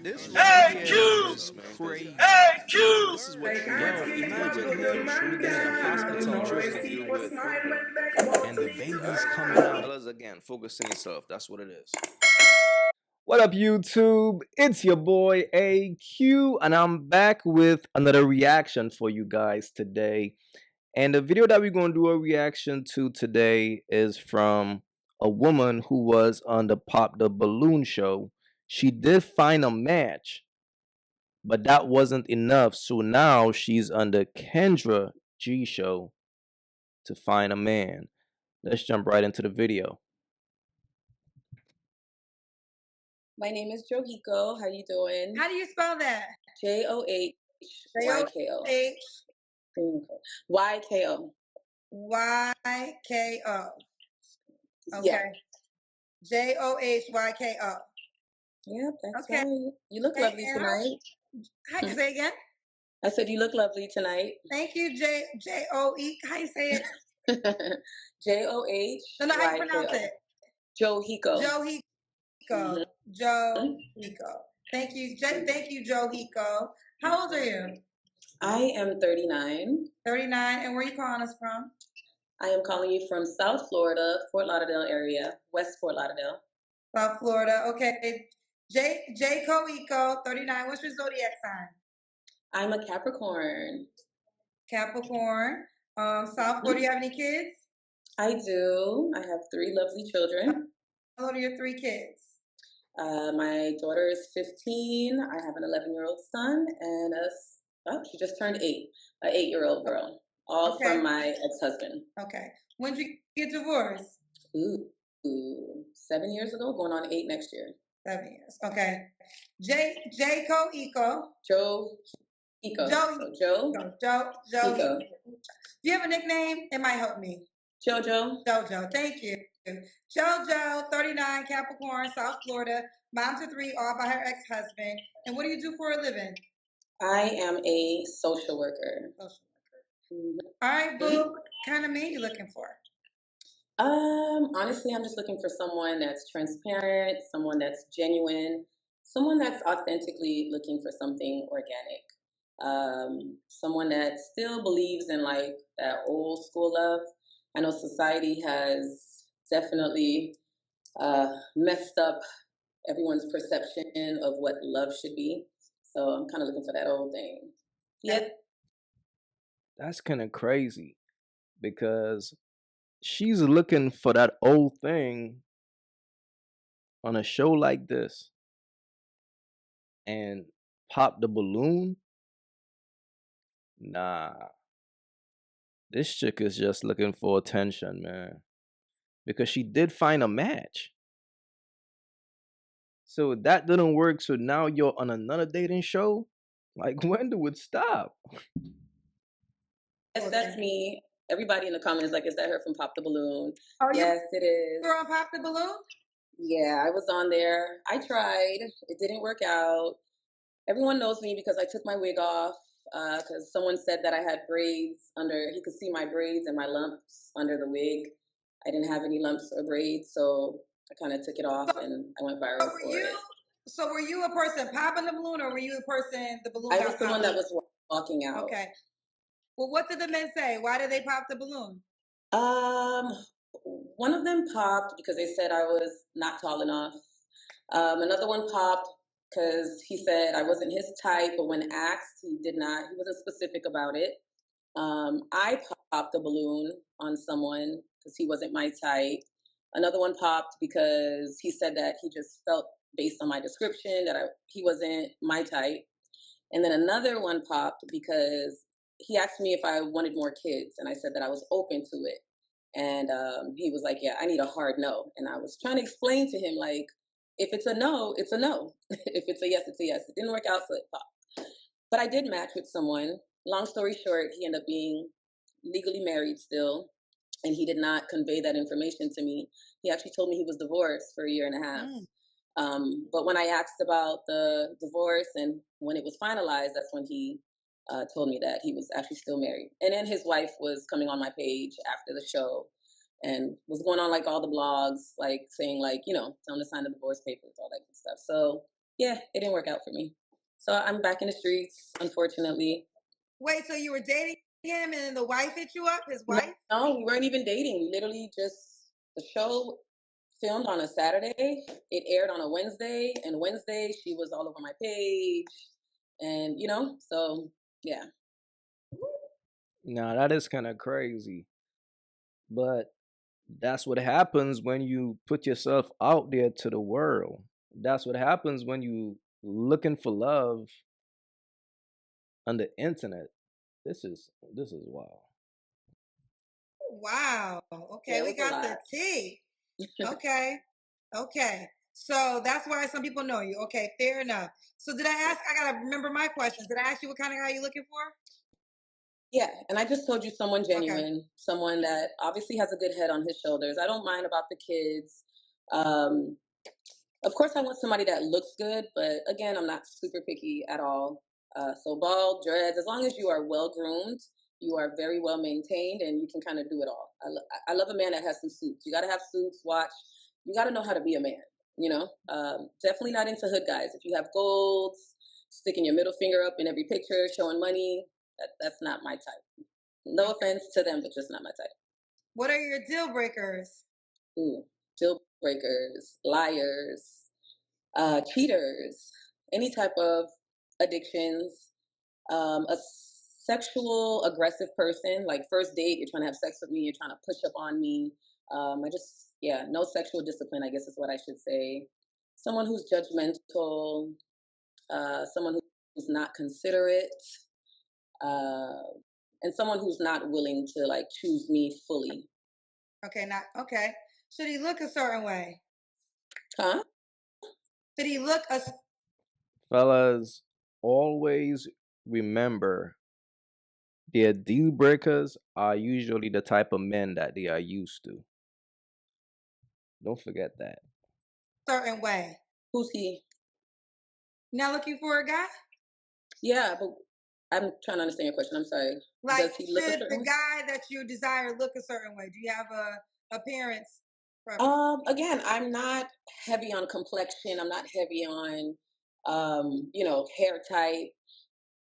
This right here is crazy. AyeQ! This is what, yo, imagine him in a hospital room and the baby's coming out. Fellas, again, focus on yourself. That's what it is. What up, YouTube? It's your boy AyeQ, and I'm back with another reaction for you guys today. And the video that we're going to do a reaction to today is from a woman who was on the Pop the Balloon show. She did find a match, but that wasn't enough. So now she's on the Kendra G show to find a man. Let's jump right into the video. My name is Johiko. How you doing? How do you spell that? JoHyko. YKO. YKO. Okay. Yeah. JoHyko. Yep, that's Okay. right. You look lovely tonight. How you say again? I said you look lovely tonight. Thank you, Joe. How you say it? JoHyko. No, how you pronounce it? Johiko. Johiko. Mhm. Johiko. Thank you, thank you, Johiko. How old are you? I am 39. 39. And where are you calling us from? I am calling you from South Florida, Fort Lauderdale area, West Fort Lauderdale. South Florida. Okay. J. 39. What's your zodiac sign? I'm a Capricorn. Capricorn. South Florida. Do you have any kids? I do. I have 3 lovely children. How old are your 3 kids? My daughter is 15. I have an 11-year-old son, and she just turned 8, an 8-year-old girl, all Okay. from my ex-husband. Okay. When did you get divorced? Ooh, 7 years ago, going on 8 next year. 7 years. Okay. J-Ko-Iko. Joe Iko. Joe. Do you have a nickname? It might help me. JoJo. JoJo. Thank you. JoJo, 39, Capricorn, South Florida, mom to 3, all by her ex-husband. And what do you do for a living? I am a social worker. Social worker. Mm-hmm. All right, boo. What kind of man you looking for? Honestly, I'm just looking for someone that's transparent, someone that's genuine, someone that's authentically looking for something organic. Someone that still believes in like that old school love. I know society has definitely messed up everyone's perception of what love should be. So I'm kind of looking for that old thing. Yeah. That's kind of crazy because she's looking for that old thing on a show like this. And Pop the Balloon? Nah. This chick is just looking for attention, man. Because she did find a match. So that didn't work, so now you're on another dating show? Like, when do it stop? Yes, that's me. Everybody in the comments is like, is that her from Pop the Balloon? Oh, yes, it is. You're on Pop the Balloon? Yeah, I was on there. I tried. It didn't work out. Everyone knows me because I took my wig off because someone said that I had braids under. He could see my braids and my lumps under the wig. I didn't have any lumps or braids, so I kind of took it off and I went viral for it. So were you a person popping the balloon, or were you a person the balloon? I was the one that was walking out. Okay. Well, what did the men say? Why did they pop the balloon? One of them popped because they said I was not tall enough. Another one popped because he said I wasn't his type, but when asked, he wasn't specific about it. I popped a balloon on someone because he wasn't my type. Another one popped because he said that he just felt based on my description that he wasn't my type. And then another one popped because he asked me if I wanted more kids, and I said that I was open to it. And he was like, yeah, I need a hard no. And I was trying to explain to him, like, if it's a no, it's a no. If it's a yes, it's a yes. It didn't work out, so it popped. But I did match with someone. Long story short, he ended up being legally married still, and he did not convey that information to me. He actually told me he was divorced for a year and a half. But when I asked about the divorce and when it was finalized, that's when he told me that he was actually still married. And then his wife was coming on my page after the show and was going on like all the blogs, like saying like, you know, tell him to sign the divorce papers, all that good stuff. So yeah, it didn't work out for me. So I'm back in the streets, unfortunately. Wait, so you were dating him and then the wife hit you up, his No, wife? no, we weren't even dating. We literally just the show filmed on a Saturday. It aired on a Wednesday, and Wednesday she was all over my page, and so yeah. Now that is kind of crazy, but that's what happens when you put yourself out there to the world. That's what happens when you looking for love on the internet. This is wild. Wow. Okay, Yeah, it we was a got the lot. tea. Okay. Okay. So that's why some people know you. Okay, fair enough. So did I ask? I gotta remember my questions. Did I ask you what kind of guy you looking for? Yeah, and I just told you someone Okay. genuine, someone that obviously has a good head on his shoulders. I don't mind about the kids. Um, of course, I want somebody that looks good, but again, I'm not super picky at all. So bald, dreads, as long as you are well groomed, you are very well maintained, and you can kind of do it all. I love a man that has some suits. You got to have suits, watch. You got to know how to be a man. Definitely not into hood guys. If you have golds, sticking your middle finger up in every picture, showing money, that's not my type. No offense to them, but just not my type. What are your deal breakers? Ooh, deal breakers, liars, cheaters, any type of addictions, a sexual aggressive person, like first date, you're trying to have sex with me, you're trying to push up on me. No sexual discipline, I guess is what I should say. Someone who's judgmental, someone who's not considerate, uh, and someone who's not willing to like choose me fully. Okay, not okay. Should he look a certain way? Huh? Should he look a Fellas, always remember their deal breakers are usually the type of men that they are used to. Don't forget that. certain way? Who's he? Not looking for a guy? Yeah, but I'm trying to understand your question. I'm sorry. Like, Does he look a should the certain way? guy that you desire look a certain way? Do you have a appearance preference? Again, I'm not heavy on complexion. I'm not heavy on, hair type.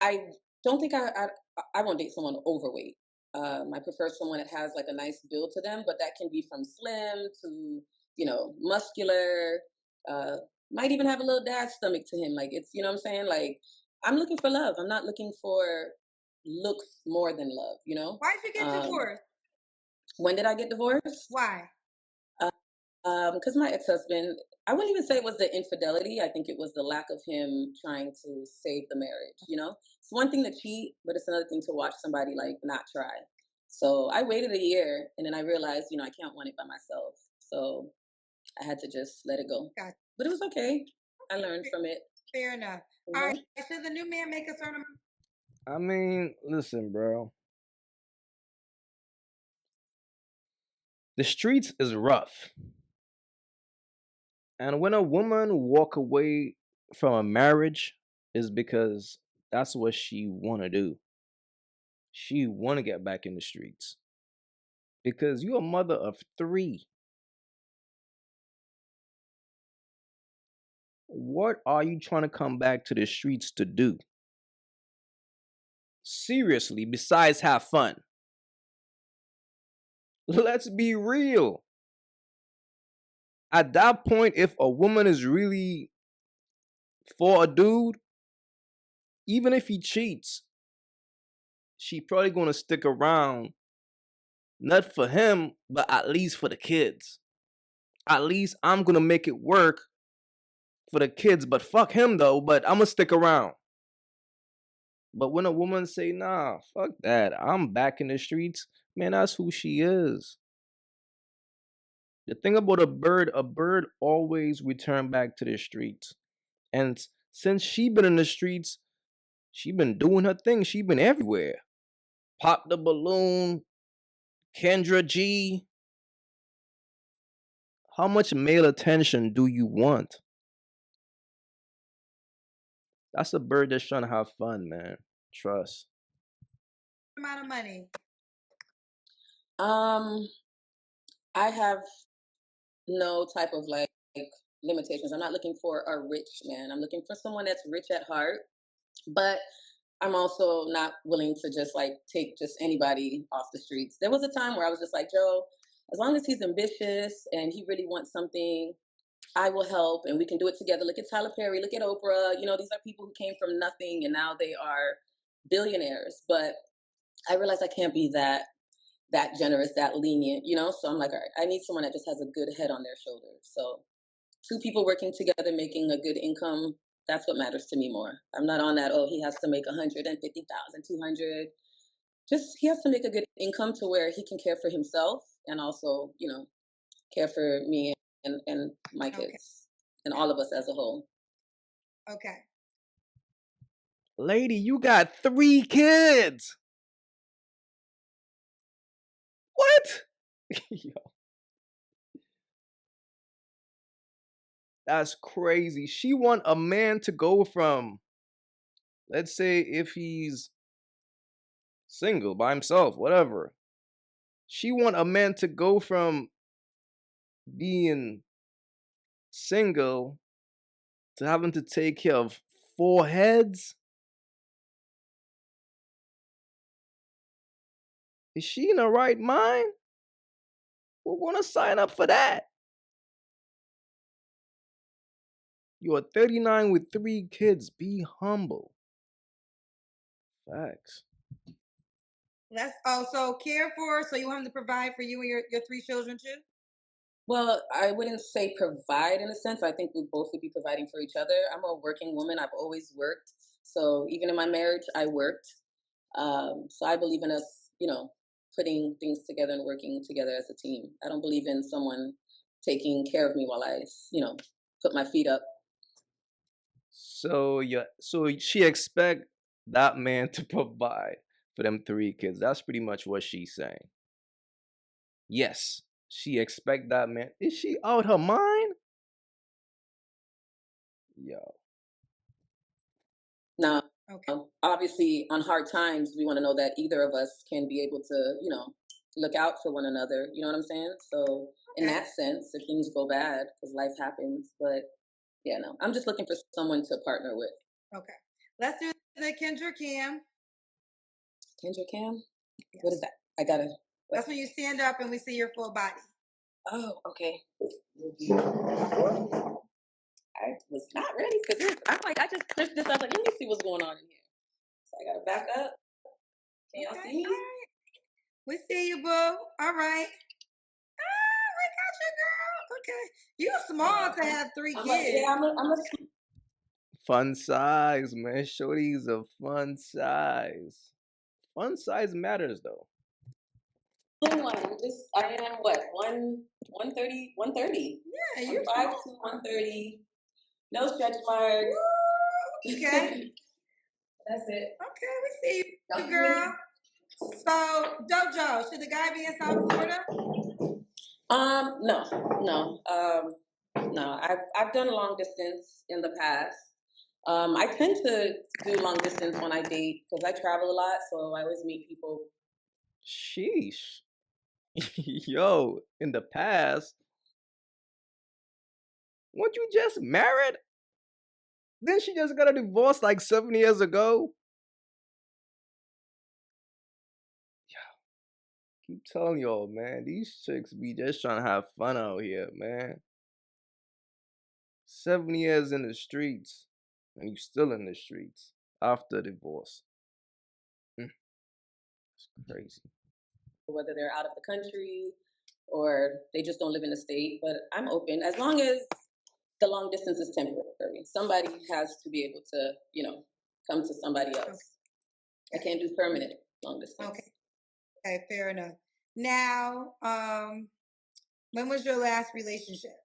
I don't think I won't date someone overweight. I prefer someone that has like a nice build to them, but that can be from slim to muscular. Uh, might even have a little dad stomach to him. Like it's what I'm saying. Like I'm looking for love. I'm not looking for looks more than love. Why did you get divorced? When did I get divorced? Why? Because my ex-husband, I wouldn't even say it was the infidelity. I think it was the lack of him trying to save the marriage. It's one thing to cheat, but it's another thing to watch somebody like not try. So I waited a year, and then I realized, I can't want it by myself. So I had to just let it go. Gotcha. But it was okay. I learned from it. Fair enough. All right. Should the new man make a certain amount? I mean, listen, bro. The streets is rough. And when a woman walk away from a marriage is because that's what she want to do. She want to get back in the streets. Because you're a mother of 3. What are you trying to come back to the streets to do? Seriously, besides have fun. Let's be real. At that point, if a woman is really for a dude, even if he cheats, she probably gonna stick around, not for him, but at least for the kids. At least I'm gonna make it work for the kids, but fuck him though, but I'm gonna stick around. But when a woman say, nah, fuck that, I'm back in the streets, man, that's who she is. The thing about a bird always return back to the streets. And since she been in the streets, she been doing her thing. She been everywhere. Pop the balloon, Kendra G. How much male attention do you want? That's a bird that's trying to have fun, man. Trust. Amount of money? I have no type of like limitations. I'm not looking for a rich man. I'm looking for someone that's rich at heart, but I'm also not willing to just like take just anybody off the streets. There was a time where I was just like, Joe, as long as he's ambitious and he really wants something, I will help and we can do it together. Look at Tyler Perry, look at Oprah. You know, these are people who came from nothing and now they are billionaires. But I realized I can't be that generous, that lenient, you know? So I'm like, all right, I need someone that just has a good head on their shoulders. So two people working together, making a good income, that's what matters to me more. I'm not on that, oh, he has to make 150,000, 200. Just he has to make a good income to where he can care for himself and also, you know, care for me and my kids and all of us as a whole. Okay. Lady, you got 3 kids. What? Yo. That's crazy. She want a man to go from, let's say if he's single by himself, whatever. She want a man to go from being single to having to take care of 4 heads. Is she in her right mind? We want to sign up for that. You are 39 with 3 kids. Be humble. Facts. Let's also care for, so you want him to provide for you and your 3 children too? Well, I wouldn't say provide in a sense. I think we both would be providing for each other. I'm a working woman. I've always worked. So even in my marriage, I worked. So I believe in us, you know, putting things together and working together as a team. I don't believe in someone taking care of me while I, you know, put my feet up. So she expect that man to provide for them 3 kids. That's pretty much what she's saying. Yes, she expect that man. Is she out her mind? Yo. Now, Okay. obviously, on hard times, we want to know that either of us can be able to, you know, look out for one another. You know what I'm saying? So, in that sense, if things go bad, because life happens, but yeah, no, I'm just looking for someone to partner with. Okay. Let's do the Kendra Cam. Kendra Cam? Yes. What is that? I gotta. What? That's when you stand up and we see your full body. Oh, okay. I was not ready for this. I'm like, I just pushed this. I was like, let me see what's going on in here. So I gotta back up. Can y'all see me? All right. We see you, boo. All right. Ah, we got you, girl. Okay. You small to have 3 kids. I'm a Fun size, man. Shorty's a fun size. Fun size matters though. one. I am what, 130? 130. Yeah, you 5 to 130. No stretch marks. Okay. That's it. Okay, we see you, girl. So, JoJo, should the guy be in South Florida? No. No. I've done long distance in the past. I tend to do long distance when I date because I travel a lot, so I always meet people. Sheesh. Yo, in the past, weren't you just married? Then she just got a divorce like 7 years ago. Keep telling y'all, man, these chicks be just trying to have fun out here, man. 7 years in the streets, and you still in the streets after divorce. It's crazy. Whether they're out of the country or they just don't live in the state, but I'm open as long as the long distance is temporary. Somebody has to be able to, you know, come to somebody else. I can't do permanent long distance. Okay, fair enough. Now, when was your last relationship?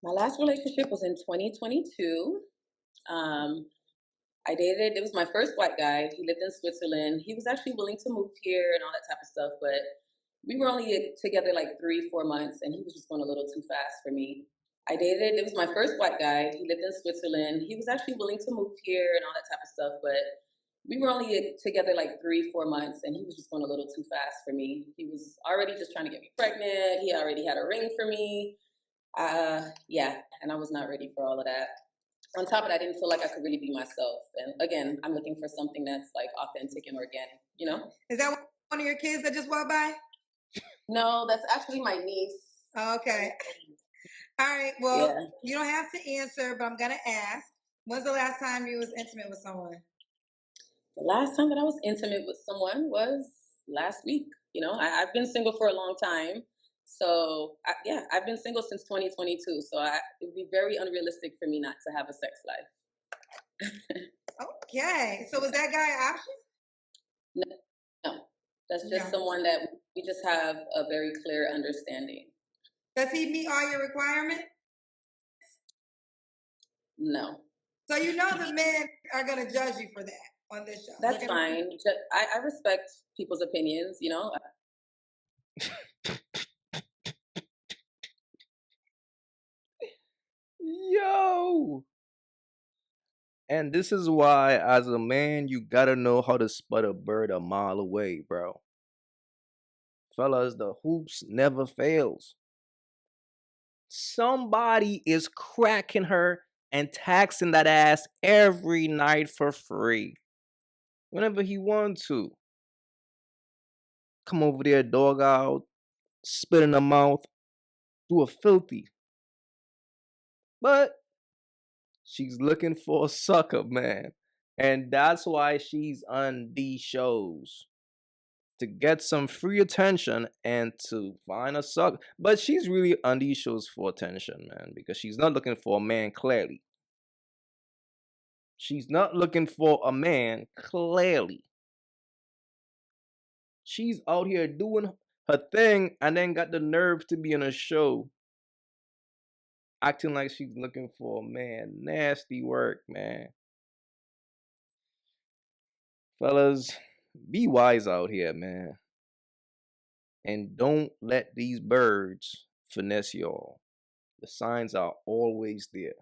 My last relationship was in 2022. I dated, it was my first white guy. He lived in Switzerland. He was actually willing to move here and all that type of stuff, but we were only together like 3-4 months and he was just going a little too fast for me. I dated, it was my first white guy. He lived in Switzerland. He was actually willing to move here and all that type of stuff, but we were only together like 3-4 months and he was just going a little too fast for me. He was already just trying to get me pregnant. He already had a ring for me. Yeah, and I was not ready for all of that. On top of that, I didn't feel like I could really be myself. And again, I'm looking for something that's like authentic and organic, you know? Is that one of your kids that just walked by? No, that's actually my niece. Oh, okay. All right. Well, Yeah. you don't have to answer, but I'm gonna ask. When's the last time you was intimate with someone? The last time that I was intimate with someone was last week. You know, I've been single for a long time. So, yeah, I've been single since 2022. So it would be very unrealistic for me not to have a sex life. Okay. So was that guy an option? No. That's just someone that we just have a very clear understanding. Does he meet all your requirements? No. So you know the men are gonna judge you for that on this show. That's fine. I respect people's opinions, you know. Yo. And this is why, as a man, you gotta know how to spot a bird a mile away, bro. Fellas, the hoops never fails. Somebody is cracking her and taxing that ass every night for free. Whenever he wants to. Come over there, dog out, spit in the mouth, do a filthy. But she's looking for a sucker, man. And that's why she's on these shows. To get some free attention and to find a sucker. But she's really on these shows for attention, man. Because she's not looking for a man, clearly. She's not looking for a man, clearly. She's out here doing her thing and then got the nerve to be on a show acting like she's looking for a man. Nasty work, man. Fellas, be wise out here, man. And don't let these birds finesse y'all. The signs are always there.